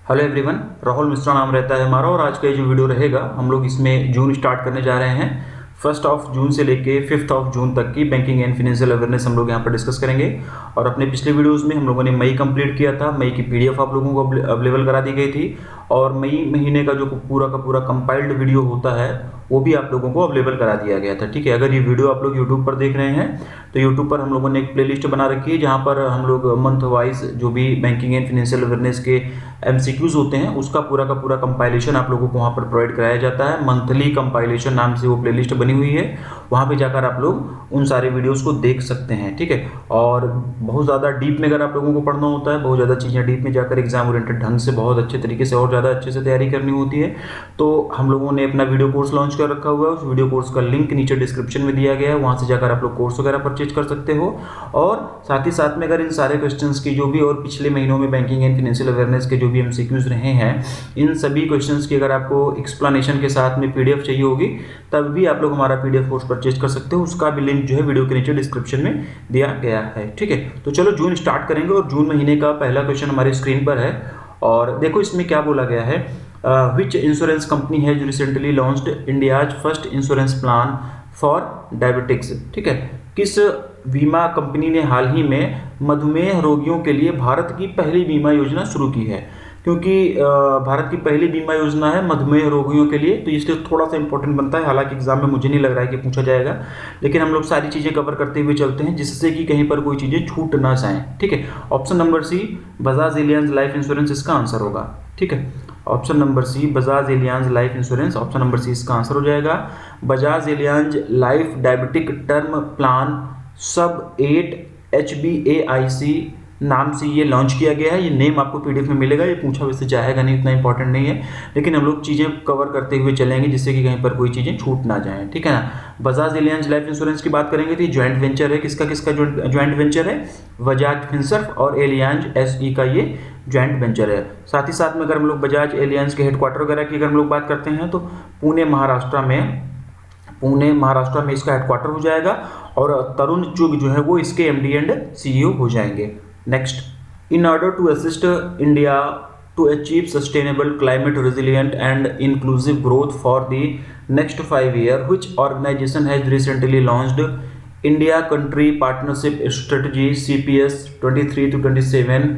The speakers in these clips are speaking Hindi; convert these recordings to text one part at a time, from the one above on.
हेलो एवरीवन, राहुल मिश्रा नाम रहता है हमारा। और आज का ये जो वीडियो रहेगा, हम लोग इसमें जून स्टार्ट करने जा रहे हैं। 1 जून से लेके 5 जून तक की बैंकिंग एंड फाइनेंशियल अवेयरनेस हम लोग यहाँ पर डिस्कस करेंगे। और अपने पिछले वीडियोस में हम लोगों ने मई कंप्लीट किया था। मई की पीडीएफ आप लोगों को अवेलेबल करा दी गई थी। और मई महीने का जो पूरा का पूरा कंपाइल्ड वीडियो होता है वो भी आप लोगों को अवेलेबल करा दिया गया था। ठीक है, अगर ये वीडियो आप लोग यूट्यूब पर देख रहे हैं तो यूट्यूब पर हम लोगों ने एक प्लेलिस्ट बना रखी है जहाँ पर हम लोग मंथ वाइज जो भी बैंकिंग एंड फाइनेंशियल अवेयरनेस के एमसीक्यूज होते हैं उसका पूरा का पूरा कंपाइलेशन आप लोगों को वहाँ पर प्रोवाइड कराया जाता है। मंथली कंपाइलेशन नाम से वो प्लेलिस्ट बनी हुई है, वहाँ पे जाकर आप लोग उन सारे वीडियोस को देख सकते हैं। ठीक है, और बहुत ज़्यादा डीप में अगर आप लोगों को पढ़ना होता है, बहुत ज़्यादा चीज़ें डीप में जाकर एग्जाम ओरिएंटेड ढंग से बहुत अच्छे तरीके से और ज़्यादा अच्छे से तैयारी करनी होती है, तो हम लोगों ने अपना वीडियो कोर्स लॉन्च कर रखा हुआ है। उस वीडियो कोर्स का लिंक नीचे डिस्क्रिप्शन में दिया गया है, वहाँ से जाकर आप लोग कोर्स वगैरह परचेज कर सकते हो। और साथ ही साथ में अगर इन सारे क्वेश्चंस की जो भी और पिछले महीनों में बैंकिंग एंड फाइनेंशियल अवेयरनेस के जो भी एमसीक्यूज रहे हैं, इन सभी क्वेश्चंस की अगर आपको एक्सप्लेनेशन के साथ में पीडीएफ चाहिए होगी तब भी आप लोग हमारा पीडीएफ कोर्स परचेज कर सकते हो। उसका भी लिंक जो है वीडियो के नीचे डिस्क्रिप्शन में दिया गया है। ठीक है, तो चलो जून स्टार्ट करेंगे। और जून महीने का पहला क्वेश्चन हमारी स्क्रीन पर है और देखो इसमें क्या बोला गया है। विच insurance company has recently launched India's first insurance plan for diabetics. ठीक है, किस बीमा कंपनी ने हाल ही में मधुमेह रोगियों के लिए भारत की पहली बीमा योजना शुरू की है। क्योंकि भारत की पहली बीमा योजना है मधुमेह रोगियों के लिए, तो इसलिए थोड़ा सा इंपॉर्टेंट बनता है। हालांकि एग्जाम में मुझे नहीं लग रहा है कि पूछा जाएगा, लेकिन हम लोग सारी चीज़ें कवर करते हुए चलते हैं जिससे कि कहीं पर कोई चीज़ें छूट ना जाएं। ठीक है, option number C Bajaj Allianz life insurance इसका आंसर होगा। ठीक है, option number C Bajaj Allianz life insurance, option number C इसका आंसर हो जाएगा। Bajaj Allianz life diabetic term plan सब 8 HBAIC नाम से ये लॉन्च किया गया है। ये नेम आपको पीडीएफ में मिलेगा, ये पूछा वैसे जाएगा नहीं, इतना इंपॉर्टेंट नहीं है, लेकिन हम लोग चीज़ें कवर करते हुए चलेंगे जिससे कि कहीं पर कोई चीज़ें छूट ना जाएं। ठीक है ना, बजाज एलियांज लाइफ इंश्योरेंस की बात करेंगे तो ये ज्वाइंट वेंचर है। किसका किसका ज्वाइंट वेंचर है? बजाज फिनसर्व और एलियांज SE का ये ज्वाइंट वेंचर है। साथ ही साथ में अगर हम लोग बजाज एलियांज के हेडक्वार्टर वगैरह की अगर हम लोग बात करते हैं तो पुणे महाराष्ट्र में इसका हेडक्वार्टर हो जाएगा और तरुण चुग जो है वो इसके MD एंड CEO हो जाएंगे। Next, in order to assist India to achieve sustainable climate resilient and inclusive growth for the next 5 year which organisation has recently launched India country partnership strategy CPS 23 to 27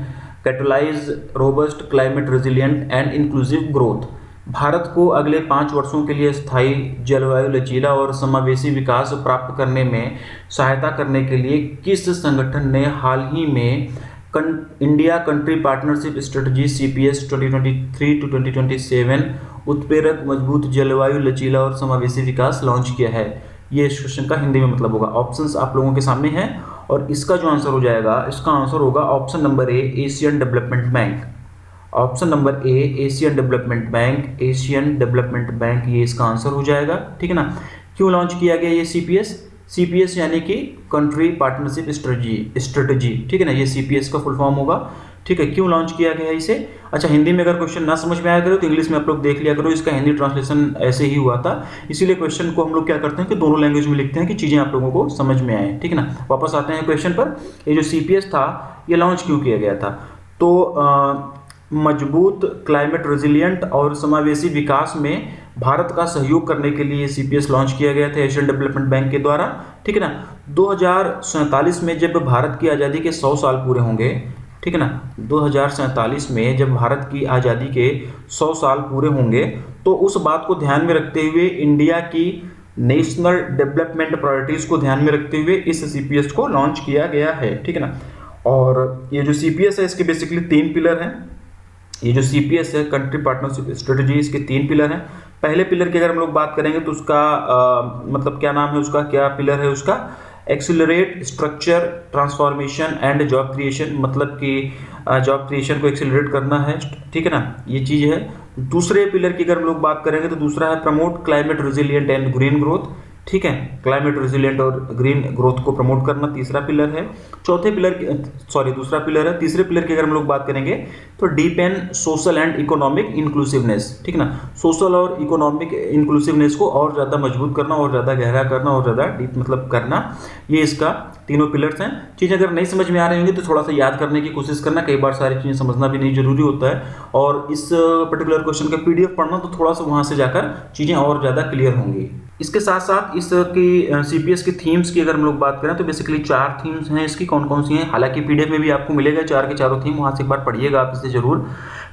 catalyse robust climate resilient and inclusive growth. Bharat को अगले 5 वर्षों के लिए स्थायी जलवायु लचीला और समावेशी विकास प्राप्त करने में सहायता करने के लिए किस संगठन ने हाल ही में India country partnership strategy CPS 2023 to 2027 उत्प्रेरक मजबूत जलवायु लचीला और समावेशी विकास लॉन्च किया है? ये इस क्वेश्चन का हिंदी में मतलब होगा। ऑप्शंस आप लोगों के सामने हैं और इसका जो आंसर हो जाएगा, इसका आंसर होगा ऑप्शन नंबर ए Asian development bank. Option number ए Asian development bank, Asian development bank ये इसका आंसर हो जाएगा। ठीक है ना, क्यों लॉन्च किया गया ये CPS यानी कि कंट्री पार्टनरशिप स्ट्रेटजी। ठीक है ना, ये CPS का फुल फॉर्म होगा। ठीक है, क्यों लॉन्च किया गया इसे? अच्छा, हिंदी में अगर क्वेश्चन ना समझ में आया करो तो इंग्लिश में आप लोग देख लिया करो, इसका हिंदी ट्रांसलेशन ऐसे ही हुआ था, इसीलिए क्वेश्चन को हम लोग क्या करते हैं कि दोनों लैंग्वेज में लिखते हैं कि चीज़ें आप लोगों को समझ में आए। ठीक है ना, वापस आते हैं क्वेश्चन पर। ये जो CPS था ये लॉन्च क्यों किया गया था? तो मजबूत क्लाइमेट रेजिलिएंट और समावेशी विकास में भारत का सहयोग करने के लिए CPS लॉन्च किया गया था एशियन डेवलपमेंट बैंक के द्वारा। ठीक है ना, 2047 में जब भारत की आज़ादी के 100 साल पूरे होंगे, ठीक है ना, 2047 में जब भारत की आज़ादी के 100 साल पूरे होंगे तो उस बात को ध्यान में रखते हुए इंडिया की नेशनल डेवलपमेंट प्रायोरिटीज़ को ध्यान में रखते हुए इस CPS को लॉन्च किया गया है। ठीक है ना, और ये जो CPS है इसके बेसिकली 3 पिलर हैं। ये जो CPS है कंट्री पार्टनरशिप स्ट्रेटजी, इसके 3 पिलर हैं। पहले पिलर की अगर हम लोग बात करेंगे तो उसका मतलब क्या नाम है, उसका क्या पिलर है उसका? Accelerate structure transformation and job creation, मतलब कि जॉब क्रिएशन को एक्सिलरेट करना है। ठीक है ना, ये चीज़ है। दूसरे पिलर की अगर हम लोग बात करेंगे तो दूसरा है promote climate resilient and green growth. ठीक है। क्लाइमेट रेजिलिएंट और ग्रीन ग्रोथ को प्रमोट करना तीसरा पिलर है। दूसरा पिलर है। तीसरे पिलर की अगर हम लोग बात करेंगे तो deep and social and economic inclusiveness, ठीक ना। सोशल और इकोनॉमिक इंक्लूसिवनेस को और ज़्यादा मजबूत करना और ज़्यादा गहरा करना और ज़्यादा डीप मतलब करना, ये इसका तीनों पिलर्स हैं। चीज़ें अगर नहीं समझ में आ रही होंगी तो थोड़ा सा याद करने की कोशिश करना, कई बार सारी चीज़ें समझना भी नहीं जरूरी होता है, और इस पर्टिकुलर क्वेश्चन का PDF पढ़ना तो थोड़ा सा वहाँ से जाकर चीज़ें और ज़्यादा क्लियर होंगी। इसके साथ साथ इसकी CPS की थीम्स की अगर हम लोग बात करें तो बेसिकली 4 थीम्स हैं इसकी। कौन कौन सी हैं, हालांकि PDF में भी आपको मिलेगा 4 के चारों थीम, वहाँ से एक बार पढ़िएगा आप इसे जरूर।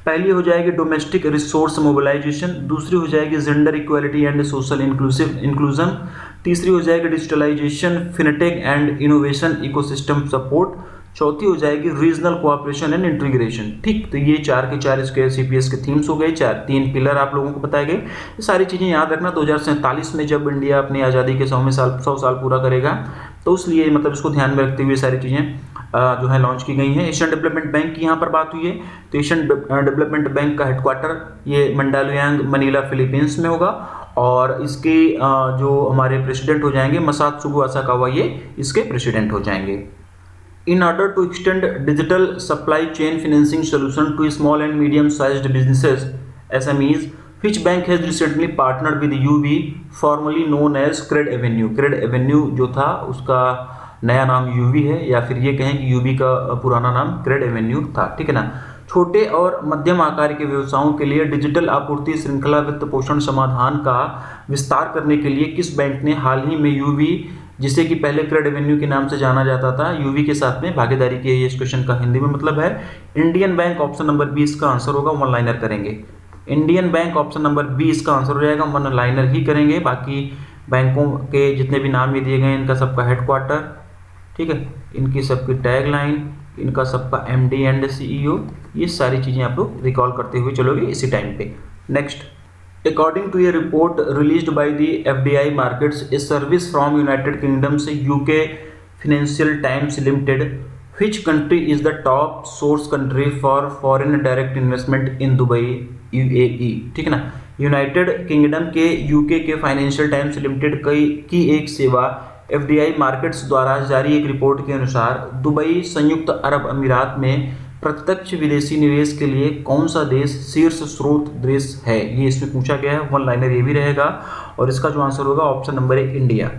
पहली हो जाएगी डोमेस्टिक रिसोर्स मोबिलाइजेशन, दूसरी हो जाएगी gender equality and social inclusion, तीसरी हो जाएगी digitalisation, fintech and innovation ecosystem support, चौथी हो जाएगी रीजनल कोऑपरेशन एंड इंटीग्रेशन। ठीक, तो ये 4 के 4 इसके CPS के थीम्स हो गए, 3 पिलर आप लोगों को बताए गए। ये सारी चीज़ें याद रखना। 2047 में जब इंडिया अपनी आज़ादी के 100 साल पूरा करेगा तो इसलिए मतलब इसको ध्यान में रखते हुए सारी चीज़ें जो है लॉन्च की गई हैं। एशियन डेवलपमेंट बैंक की यहाँ पर बात हुई है तो एशियन डेवलपमेंट बैंक का हेडक्वार्टर ये मंडालुयांग मनीला फिलीपींस में होगा, और इसके जो हमारे प्रेसिडेंट हो जाएंगे मसात्सुगु असाकावा, ये इसके प्रेसिडेंट हो जाएंगे। In order to extend digital supply chain financing solution to small and medium-sized businesses (SMEs), which bank has recently partnered with UV, formerly known as Cred Avenue? Cred Avenue जो था उसका नया नाम UV है, या फिर ये कहें कि UV का पुराना नाम Cred Avenue था, ठीक है ना। छोटे और मध्यम आकार के व्यवसायों के लिए डिजिटल आपूर्ति श्रृंखला वित्त पोषण समाधान का विस्तार करने के लिए किस बैंक ने हाल ही में UV, जिसे कि पहले क्रेड एवेन्यू के नाम से जाना जाता था, UV के साथ में भागीदारी की है? इस क्वेश्चन का हिंदी में मतलब है इंडियन बैंक। ऑप्शन नंबर 20 का आंसर होगा, वन लाइनर करेंगे। इंडियन बैंक ऑप्शन नंबर 20 का आंसर हो जाएगा, वन लाइनर ही करेंगे। बाकी बैंकों के जितने भी नाम ये दिए गए इनका सबका हेडक्वार्टर, ठीक है, इनकी सबकी टैगलाइन, इनका सबका MD एंड CEO, ये सारी चीज़ें आप लोग रिकॉल करते हुए चलोगे इसी टाइम पे। Next, According to a report released by the FDI Markets, a service from United Kingdom's UK Financial Times Limited, which country is the top source country for foreign direct investment in Dubai, UAE? ठीक है ना। यूनाइटेड किंगडम के UK के फाइनेंशियल टाइम्स लिमिटेड की एक सेवा FDI मार्केट्स द्वारा जारी एक रिपोर्ट के अनुसार दुबई संयुक्त अरब अमीरात में प्रत्यक्ष विदेशी निवेश के लिए कौन सा देश शीर्ष स्रोत देश है, ये इसमें पूछा गया है। वन लाइनर ये भी रहेगा, और इसका जो आंसर होगा option number A India.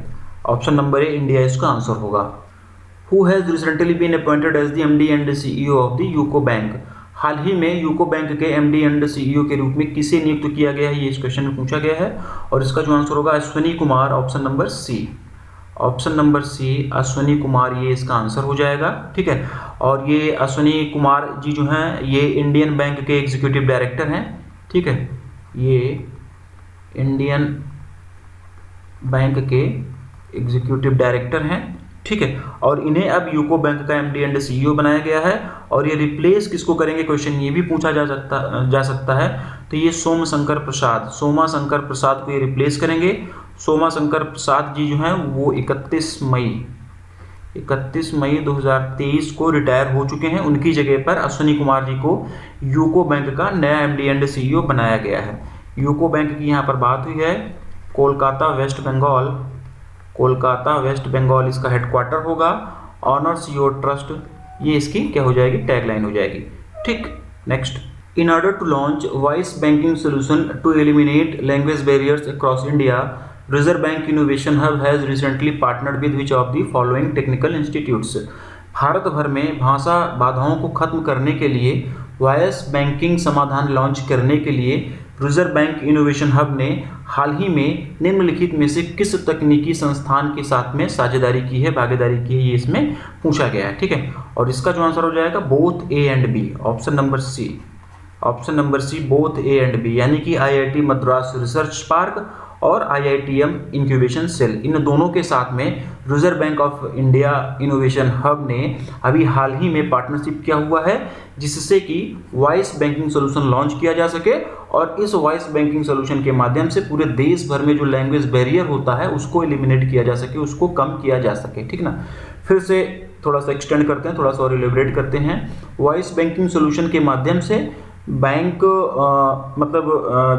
Option number A India इसका आंसर होगा। Who has recently been appointed as the MD and CEO of the UCO bank? हाल ही में यूको बैंक के MD एंड CEO के रूप में किसे नियुक्त किया गया है, ये इस क्वेश्चन में पूछा गया है, और इसका जो आंसर होगा Ashwini Kumar, option number C। Option number C Ashwini Kumar, ये इसका आंसर हो जाएगा, ठीक है। और ये अश्विनी कुमार जी जो हैं ये इंडियन बैंक के एग्जीक्यूटिव डायरेक्टर हैं, ठीक है, ये इंडियन बैंक के एग्जीक्यूटिव डायरेक्टर हैं, ठीक है। और इन्हें अब यूको बैंक का MD एंड CEO बनाया गया है, और ये रिप्लेस किसको करेंगे, क्वेश्चन ये भी पूछा जा सकता है। तो ये सोमा शंकर प्रसाद को ये रिप्लेस करेंगे। सोमा शंकर प्रसाद जी जो हैं वो 31 मई 2023 को रिटायर हो चुके हैं। उनकी जगह पर अश्विनी कुमार जी को यूको बैंक का नया MD एंड CEO बनाया गया है। यूको बैंक की यहाँ पर बात हुई है, कोलकाता वेस्ट बंगाल इसका हेडक्वार्टर होगा। ऑनर्स योर ट्रस्ट, ये इसकी क्या हो जाएगी, टैगलाइन हो जाएगी, ठीक। Next, in order to launch voice banking solution to eliminate language barriers across India, reserve bank innovation hub has recently partnered with which of the following technical institutes? भारत भर में भाषा बाधाओं को खत्म करने के लिए वॉइस बैंकिंग समाधान लॉन्च करने के लिए रिजर्व बैंक इनोवेशन हब ने हाल ही में निम्नलिखित में से किस तकनीकी संस्थान के साथ में साझेदारी की है, भागीदारी की है, ये इसमें पूछा गया है, ठीक है। और इसका जो आंसर हो जाएगा both A and B, option number C both A and B, यानी कि IIT मद्रास रिसर्च पार्क और IITM इंक्यूबेशन सेल, इन दोनों के साथ में reserve bank of India innovation hub ने अभी हाल ही में पार्टनरशिप किया हुआ है, जिससे कि वॉइस बैंकिंग सोल्यूशन लॉन्च किया जा सके, और इस वॉइस बैंकिंग सोल्यूशन के माध्यम से पूरे देश भर में जो लैंग्वेज बैरियर होता है उसको एलिमिनेट किया जा सके, उसको कम किया जा सके, ठीक ना। फिर से थोड़ा सा एक्सटेंड करते हैं, थोड़ा सा और एलिब्रेट करते हैं। वॉइस बैंकिंग सोल्यूशन के माध्यम से बैंक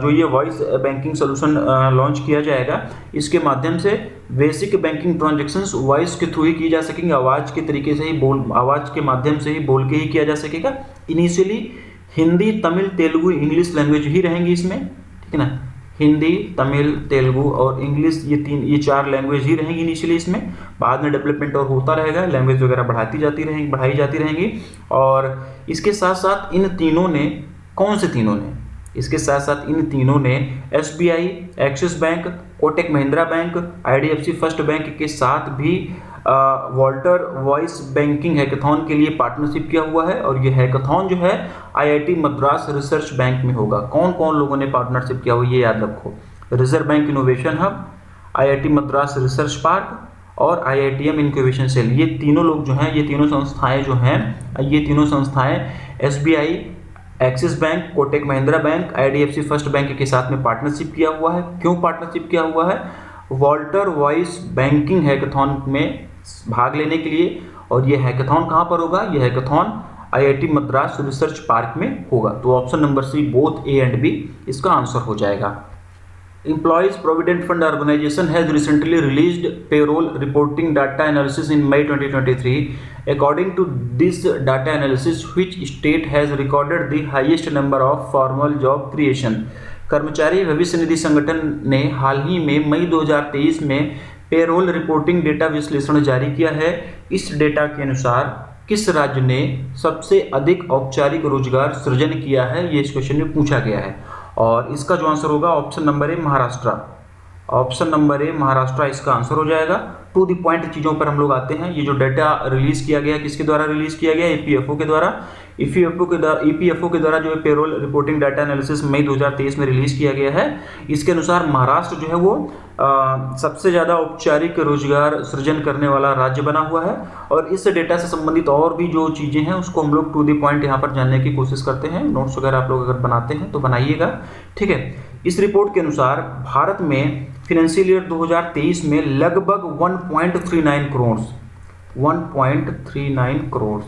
जो ये वॉइस बैंकिंग सोल्यूशन लॉन्च किया जाएगा, इसके माध्यम से बेसिक बैंकिंग ट्रांजैक्शंस वॉइस के थ्रू ही की जा सकेंगे, आवाज़ के तरीके से ही आवाज़ के माध्यम से ही बोल के ही किया जा सकेगा। Initially Hindi, Tamil, Telugu, English language ही रहेंगी इसमें, ठीक है ना। हिंदी, तमिल, तेलुगु और इंग्लिश, ये 4 लैंग्वेज ही रहेंगी इनिशियली इसमें। बाद में डेवलपमेंट और होता रहेगा, लैंग्वेज वगैरह बढ़ाई जाती रहेंगी। और इसके साथ साथ इन तीनों ने, कौन से तीनों ने, इसके साथ साथ इन तीनों ने SBI, axis bank, Kotak Mahindra bank, IDFC first bank के साथ भी वॉल्टर वॉइस बैंकिंग हैकाथॉन के लिए पार्टनरशिप किया हुआ है। और ये हैकाथॉन जो है IIT मद्रास रिसर्च बैंक में होगा। कौन कौन लोगों ने पार्टनरशिप किया हुआ ये याद रखो, reserve bank innovation hub, IIT Madras research park और IITM इंक्यूबेशन सेल। ये तीनों लोग जो हैं, ये तीनों संस्थाएं SBI, axis bank, Kotak Mahindra bank, IDFC first bank के साथ में पार्टनरशिप किया हुआ है। क्यों पार्टनरशिप किया हुआ है? वॉल्टर वॉइस बैंकिंग हैकाथॉन में भाग लेने के लिए। और ये हैकाथॉन कहाँ पर होगा? ये hackathon IIT Madras research park में होगा। तो option number C both A and B इसका आंसर हो जाएगा। Employees Provident Fund Organization has recently released payroll reporting data analysis in May 2023. According to this data analysis, which state has recorded the highest number of formal job creation? कर्मचारी भविष्य निधि संगठन ने हाल ही में मई 2023 में पेरोल रिपोर्टिंग डेटा विश्लेषण जारी किया है। इस डेटा के अनुसार किस राज्य ने सबसे अधिक औपचारिक रोजगार सृजन किया है, ये इस क्वेश्चन में पूछा गया है। और इसका जो आंसर होगा ऑप्शन नंबर ए महाराष्ट्र। ऑप्शन नंबर ए महाराष्ट्र इसका आंसर हो जाएगा। टू द पॉइंट चीज़ों पर हम लोग आते हैं। ये जो डाटा रिलीज किया गया किसके द्वारा रिलीज किया गया? EPFO के द्वारा। EPFO के द्वारा जो पेरोल रिपोर्टिंग डाटा एनालिसिस मई 2023 में रिलीज किया गया है। इसके अनुसार महाराष्ट्र जो है वो सबसे ज़्यादा औपचारिक रोजगार सृजन करने वाला राज्य बना हुआ है। और इस डेटा से संबंधित और भी जो चीज़ें हैं उसको हम लोग टू द पॉइंट यहाँ पर जानने की कोशिश करते हैं। नोट्स वगैरह आप लोग अगर बनाते हैं तो बनाइएगा, ठीक है। इस रिपोर्ट के अनुसार भारत में फाइनेंशियल ईयर 2023 में लगभग 1.39 करोड़।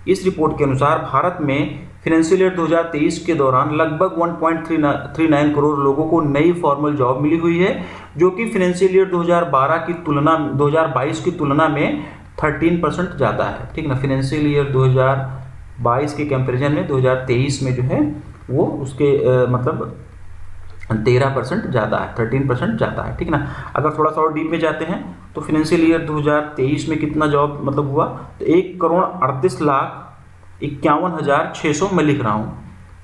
इस रिपोर्ट के अनुसार भारत में फाइनेंशियल ईयर 2023 के दौरान लगभग 1.39 करोड़ लोगों को नई फॉर्मल जॉब मिली हुई है, जो कि फाइनेंशियल ईयर 2022 की तुलना में 13% ज़्यादा है, ठीक ना। फाइनेंशियल ईयर 2022 के कंपैरिजन में 2023 में जो है वो उसके मतलब 13% ज़्यादा है, 13% ज़्यादा है, ठीक ना। अगर थोड़ा सा और डीप में जाते हैं तो फाइनेंशियल ईयर 2023 में कितना जॉब मतलब हुआ? तो 1,38,51,600 मैं लिख रहा हूँ,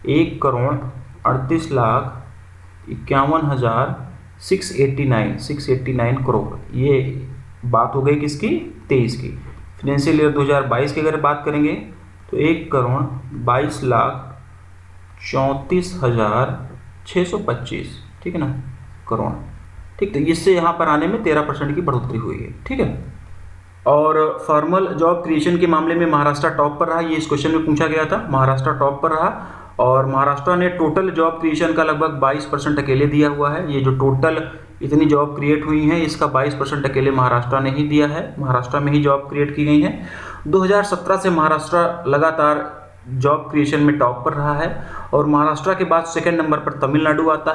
1,38,51,689 करोड़। ये बात हो गई किसकी? 23 की। फाइनेंशियल ईयर 2022 की अगर बात करेंगे तो 1,22,34,625, ठीक है ना, करोड़, ठीक। तो इससे यहाँ पर आने में 13% की बढ़ोतरी हुई है, ठीक है। और फॉर्मल जॉब क्रिएशन के मामले में महाराष्ट्र टॉप पर रहा। ये इस क्वेश्चन में पूछा गया था, महाराष्ट्र टॉप पर रहा। और महाराष्ट्र ने टोटल जॉब क्रिएशन का लगभग 22% अकेले दिया हुआ है। ये जो टोटल इतनी जॉब क्रिएट हुई हैं इसका 22% अकेले महाराष्ट्र ने ही दिया है। महाराष्ट्र में ही जॉब क्रिएट की गई हैं। 2017 से महाराष्ट्र लगातार जॉब क्रिएशन में टॉप पर रहा है। और महाराष्ट्र के बाद सेकंड नंबर पर तमिलनाडु आता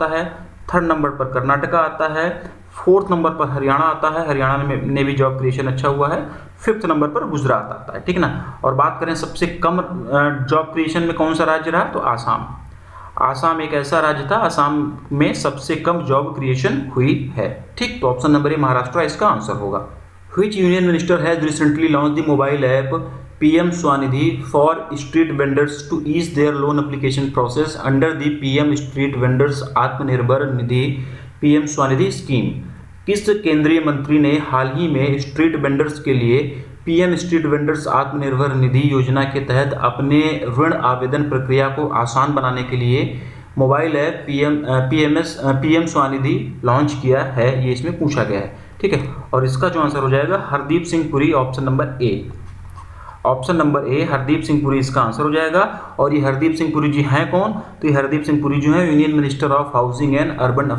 है, थर्ड नंबर पर कर्नाटका आता है, फोर्थ नंबर पर हरियाणा आता है, हरियाणा में भी जॉब क्रिएशन अच्छा हुआ है, फिफ्थ नंबर पर गुजरात आता है, ठीक ना। और बात करें सबसे कम जॉब क्रिएशन में कौन सा राज्य रहा? तो आसाम एक ऐसा राज्य था, आसाम में सबसे कम जॉब क्रिएशन हुई है, ठीक। तो ऑप्शन नंबर ए महाराष्ट्र इसका आंसर होगा। Which union minister has recently launch the mobile app PM Swanidhi for street vendors to ease their loan application process under the PM Street Vendors Atmanirbhar Nidhi PM Swanidhi scheme? किस केंद्रीय मंत्री ने हाल ही में स्ट्रीट वेंडर्स के लिए PM street vendors Atmanirbhar Nidhi योजना के तहत अपने ऋण आवेदन प्रक्रिया को आसान बनाने के लिए mobile app PM Swanidhi launch किया है? ये इसमें पूछा गया है, ठीक है। और इसका जो आंसर हो जाएगा हरदीप सिंह पुरी, ऑप्शन नंबर ए हरदीप सिंह पुरी इसका आंसर हो जाएगा। और ये हरदीप सिंह पुरी जी हैं कौन? तो ये हरदीप सिंह पुरी जो है union minister of housing and urban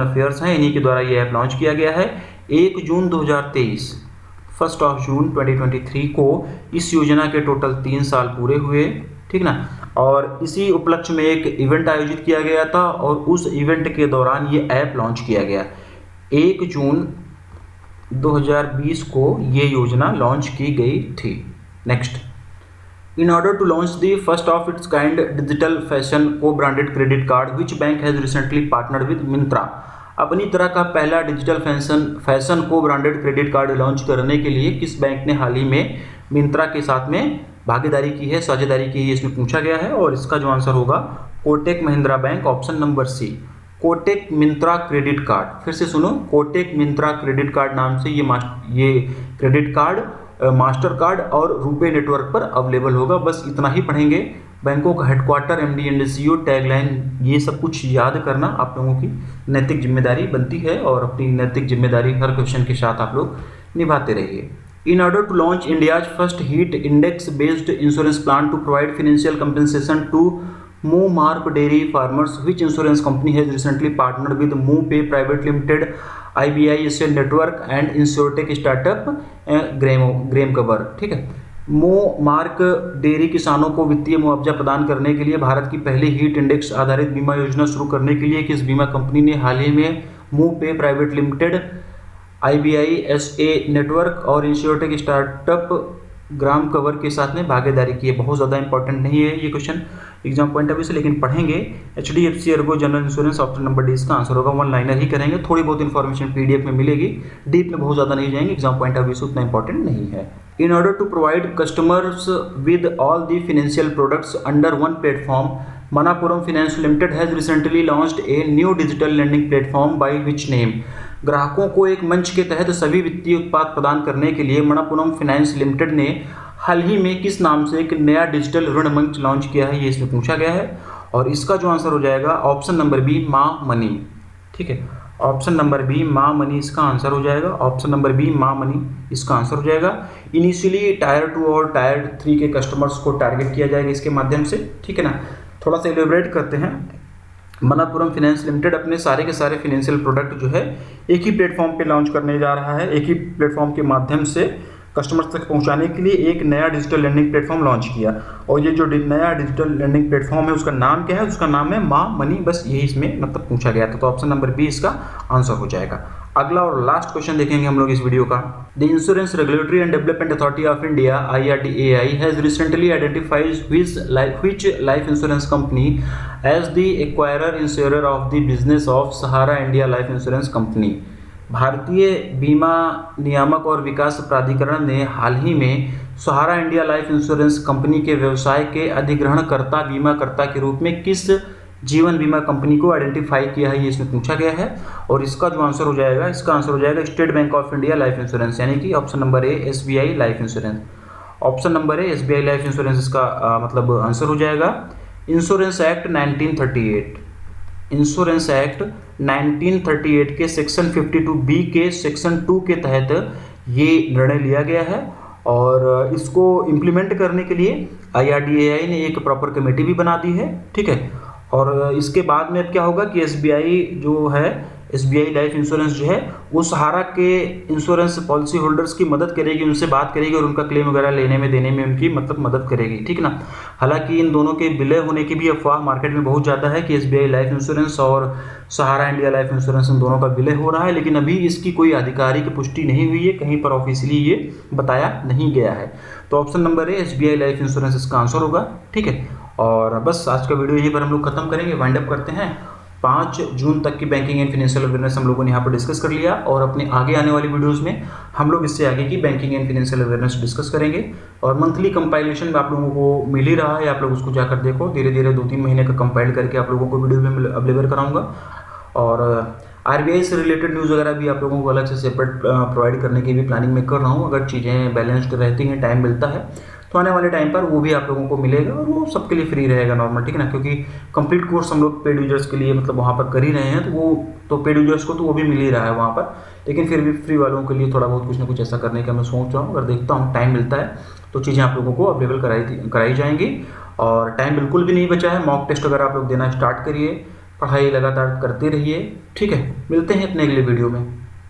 affairs हैं। इन्हीं के द्वारा ये ऐप लॉन्च किया गया है 1 जून 2023। 1 जून 2023 को इस योजना के टोटल 3 साल पूरे हुए, ठीक ना। और इसी उपलक्ष्य में एक इवेंट आयोजित किया गया था और उस इवेंट के दौरान ये ऐप लॉन्च किया गया। 1 जून 2020 को ये योजना लॉन्च की गई थी। Next, in order to launch the first of its kind digital fashion co-branded credit card, which bank has recently partnered with Myntra? अपनी तरह का पहला डिजिटल फैशन को ब्रांडेड क्रेडिट कार्ड लॉन्च करने के लिए किस बैंक ने हाल ही में मिंत्रा के साथ में भागीदारी की है, साझेदारी की है, इसमें पूछा गया है। और इसका जो आंसर होगा Kotak Mahindra bank, option number C, Kotak Myntra credit card. फिर से सुनो, कोटक मिंत्रा क्रेडिट कार्ड नाम से ये क्रेडिट कार्ड मास्टर कार्ड और रुपे नेटवर्क पर अवेलेबल होगा। बस इतना ही पढ़ेंगे। बैंकों का headquarter, MD and CEO, tagline, ये सब कुछ याद करना आप लोगों की नैतिक जिम्मेदारी बनती है और अपनी नैतिक जिम्मेदारी हर क्वेश्चन के साथ आप लोग निभाते रहिए। In order to launch India's first heat index based insurance plan to provide financial compensation to move dairy farmers, which insurance company has recently partnered with move pay private limited, IBISL network and insurtech startup GramCover. ठीक है, मार्क डेयरी किसानों को वित्तीय मुआवजा प्रदान करने के लिए भारत की पहली हीट इंडेक्स आधारित बीमा योजना शुरू करने के लिए किस बीमा कंपनी ने हाल ही में move pay private limited, IBISL network और इंश्योरटेक स्टार्टअप ग्राम कवर के साथ में भागीदारी की है? बहुत ज़्यादा इंपॉर्टेंट नहीं है ये question exam point of view से, लेकिन पढ़ेंगे। HDFC Ergo general insurance, option number D इसका आंसर होगा। 1 लाइनर ही करेंगे, थोड़ी बहुत इन्फॉर्मेशन PDF में मिलेगी, डीप में बहुत ज़्यादा नहीं जाएंगे, एग्जाम पॉइंट ऑफ व्यू से उतना इंपॉर्टेंट नहीं है। In order to provide customers with all the financial products under one platform, Manappuram finance limited has recently launched a new digital lending platform by which name? ग्राहकों को एक मंच के तहत सभी वित्तीय उत्पाद प्रदान करने के लिए मनापुरम फाइनेंस लिमिटेड ने हाल ही में किस नाम से एक नया डिजिटल ऋण मंच लॉन्च किया है? ये इसमें पूछा गया है और इसका जो आंसर हो जाएगा ऑप्शन नंबर बी, माँ मनी। ठीक है, ऑप्शन नंबर बी, माँ मनी इसका आंसर हो जाएगा। ऑप्शन नंबर बी, माँ मनी इसका आंसर हो जाएगा। इनिशियली टायर 2 और टायर 3 के कस्टमर्स को टारगेट किया जाएगा इसके माध्यम से। ठीक है ना, थोड़ा सा एलिब्रेट करते हैं। मनापुरम फाइनेंस लिमिटेड अपने सारे के सारे फाइनेंशियल प्रोडक्ट जो है एक ही प्लेटफॉर्म पे लॉन्च करने जा रहा है। एक ही प्लेटफॉर्म के माध्यम से कस्टमर्स तक पहुंचाने के लिए एक नया डिजिटल लैंडिंग प्लेटफॉर्म लॉन्च किया और ये जो नया डिजिटल लैंडिंग प्लेटफॉर्म है उसका नाम क्या है? उसका नाम है माँ मनी। बस यही इसमें मतलब पूछा गया था, तो ऑप्शन नंबर बी इसका आंसर हो जाएगा। अगला और लास्ट क्वेश्चन देखेंगे हम लोग इस वीडियो का। The insurance regulatory and development authority of India IRDAI has recently identified which life insurance company as the acquirer insurer of the business of Sahara India Life Insurance Company? भारतीय बीमा नियामक और विकास प्राधिकरण ने हाल ही में सहारा इंडिया लाइफ इंश्योरेंस कंपनी के व्यवसाय के अधिग्रहणकर्ता बीमाकर्ता के रूप में किस जीवन बीमा कंपनी को आइडेंटिफाई किया है? ये इसमें पूछा गया है और इसका जो आंसर हो जाएगा, इसका आंसर हो जाएगा state bank of India life insurance, यानी कि ऑप्शन नंबर ए, SBI life insurance. Option number ए, SBI लाइफ इंश्योरेंस इसका मतलब आंसर हो जाएगा। इंश्योरेंस एक्ट 1938, इंश्योरेंस एक्ट 1938 के सेक्शन 52B के सेक्शन 2 के तहत ये निर्णय लिया गया है और इसको इम्प्लीमेंट करने के लिए IRDAI ने एक प्रॉपर कमेटी भी बना दी है। ठीक है, और इसके बाद में अब क्या होगा कि SBI जो है, SBI लाइफ इंश्योरेंस जो है वो सहारा के इंश्योरेंस पॉलिसी होल्डर्स की मदद करेगी, उनसे बात करेगी और उनका क्लेम वगैरह लेने में देने में उनकी मतलब मदद करेगी। ठीक ना, हालांकि इन दोनों के विलय होने की भी अफवाह मार्केट में बहुत ज़्यादा है कि SBI लाइफ इंश्योरेंस और सहारा इंडिया लाइफ इंश्योरेंस इन दोनों का विलय हो रहा है, लेकिन अभी इसकी कोई आधिकारिक पुष्टि नहीं हुई है, कहीं पर ऑफिशियली ये बताया नहीं गया है। तो ऑप्शन नंबर ए, SBI लाइफ इंश्योरेंस इसका आंसर होगा। ठीक है, और बस आज का वीडियो यहीं पर हम लोग खत्म करेंगे, वाइंड अप करते हैं। 5 जून तक की बैंकिंग एंड फाइनेंशियल अवेयरनेस हम लोगों ने यहाँ पर डिस्कस कर लिया और अपने आगे आने वाली वीडियोस में हम लोग इससे आगे की banking and financial awareness discuss करेंगे। और मंथली कंपाइलेशन में आप लोगों को मिल ही रहा है, आप लोग उसको जाकर देखो, धीरे धीरे 2-3 महीने का कंपाइल करके आप लोगों को वीडियो में अवेलेबल कराऊंगा। और RBI से रिलेटेड न्यूज़ वगैरह भी आप लोगों को अलग से सेपरेट प्रोवाइड करने की भी प्लानिंग में कर रहा हूँ। अगर चीज़ें बैलेंस्ड रहती हैं, टाइम मिलता है तो आने वाले टाइम पर वो भी आप लोगों को मिलेगा और वो सबके लिए फ्री रहेगा नॉर्मल। ठीक है ना, क्योंकि कंप्लीट कोर्स हम लोग पेड यूजर्स के लिए मतलब वहाँ पर कर ही रहे हैं, तो वो तो पेड यूजर्स को तो वो भी मिल ही रहा है वहाँ पर, लेकिन फिर भी फ्री वालों के लिए थोड़ा बहुत कुछ ना कुछ ऐसा करने का मैं सोच रहा हूँ। अगर देखता हूँ टाइम मिलता है तो चीज़ें आप लोगों को अवेलेबल कराई जाएंगी। और टाइम बिल्कुल भी नहीं बचा है, मॉक टेस्ट अगर आप लोग देना स्टार्ट करिए, पढ़ाई लगातार करते रहिए। ठीक है, मिलते हैं अपने अगले वीडियो में।